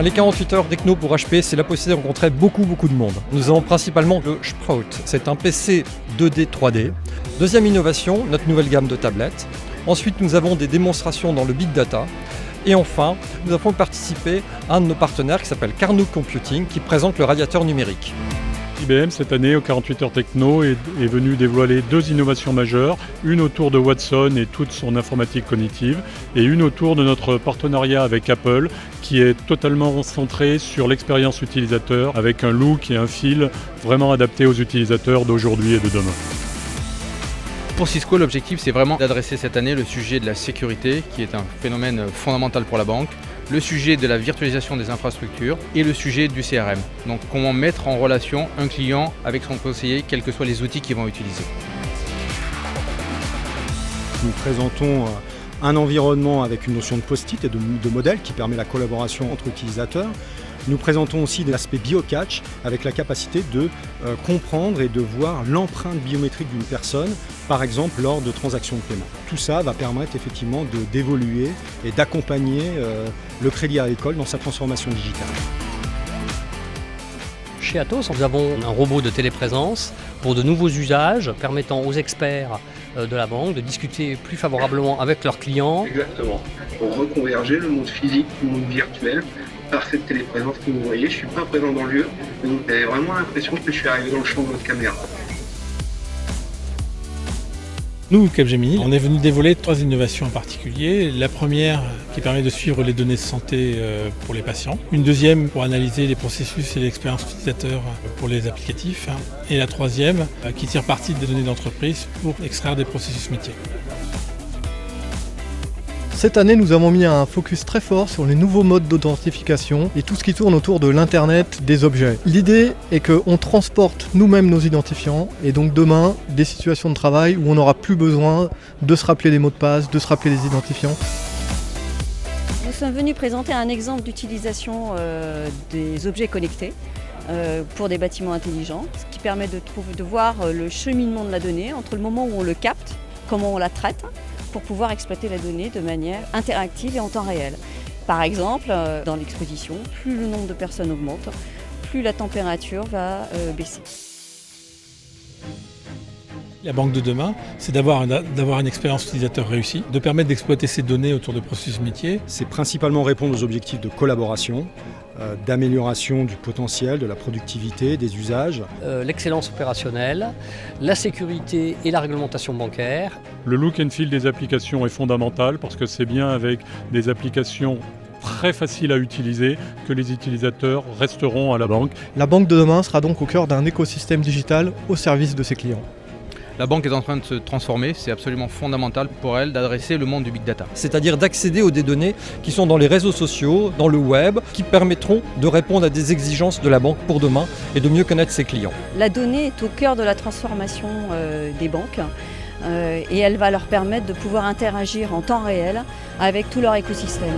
Les 48 heures d'Ecno pour HP, c'est la possibilité de rencontrer beaucoup de monde. Nous avons principalement le Sprout, c'est un PC 2D, 3D. Deuxième innovation, notre nouvelle gamme de tablettes. Ensuite, nous avons des démonstrations dans le Big Data. Et enfin, nous avons participé à un de nos partenaires qui s'appelle Carnot Computing, qui présente le radiateur numérique. IBM, cette année, au 48 heures Techno, est venu dévoiler 2 innovations majeures, une autour de Watson et toute son informatique cognitive, et une autour de notre partenariat avec Apple, qui est totalement centré sur l'expérience utilisateur, avec un look et un feel vraiment adaptés aux utilisateurs d'aujourd'hui et de demain. Pour Cisco, l'objectif, c'est vraiment d'adresser cette année le sujet de la sécurité, qui est un phénomène fondamental pour la banque, le sujet de la virtualisation des infrastructures et le sujet du CRM. Donc comment mettre en relation un client avec son conseiller, quels que soient les outils qu'ils vont utiliser. Nous présentons un environnement avec une notion de post-it et de modèle qui permet la collaboration entre utilisateurs. Nous présentons aussi l'aspect BioCatch avec la capacité de comprendre et de voir l'empreinte biométrique d'une personne, par exemple lors de transactions de paiement. Tout ça va permettre effectivement d'évoluer et d'accompagner le Crédit Agricole dans sa transformation digitale. Chez Atos, nous avons un robot de téléprésence pour de nouveaux usages permettant aux experts de la banque de discuter plus favorablement avec leurs clients. Exactement. Pour reconverger le monde physique, le monde virtuel, par cette téléprésence que vous voyez. Je ne suis pas présent dans le lieu, mais vous avez vraiment l'impression que je suis arrivé dans le champ de votre caméra. Nous, Capgemini, on est venu dévoiler 3 innovations en particulier. La première qui permet de suivre les données de santé pour les patients. Une deuxième pour analyser les processus et l'expérience utilisateur pour les applicatifs. Et la troisième qui tire parti des données d'entreprise pour extraire des processus métiers. Cette année, nous avons mis un focus très fort sur les nouveaux modes d'authentification et tout ce qui tourne autour de l'Internet des objets. L'idée est qu'on transporte nous-mêmes nos identifiants et donc demain, des situations de travail où on n'aura plus besoin de se rappeler les mots de passe, de se rappeler les identifiants. Nous sommes venus présenter un exemple d'utilisation des objets connectés pour des bâtiments intelligents, ce qui permet de voir le cheminement de la donnée entre le moment où on le capte, comment on la traite, pour pouvoir exploiter la donnée de manière interactive et en temps réel. Par exemple, dans l'exposition, plus le nombre de personnes augmente, plus la température va baisser. La banque de demain, c'est d'avoir une expérience utilisateur réussie, de permettre d'exploiter ces données autour de processus métiers. C'est principalement répondre aux objectifs de collaboration, d'amélioration du potentiel, de la productivité, des usages. L'excellence opérationnelle, la sécurité et la réglementation bancaire. Le look and feel des applications est fondamental parce que c'est bien avec des applications très faciles à utiliser que les utilisateurs resteront à la banque. La banque de demain sera donc au cœur d'un écosystème digital au service de ses clients. La banque est en train de se transformer, c'est absolument fondamental pour elle d'adresser le monde du Big Data. C'est-à-dire d'accéder aux données qui sont dans les réseaux sociaux, dans le web, qui permettront de répondre à des exigences de la banque pour demain et de mieux connaître ses clients. La donnée est au cœur de la transformation des banques et elle va leur permettre de pouvoir interagir en temps réel avec tout leur écosystème.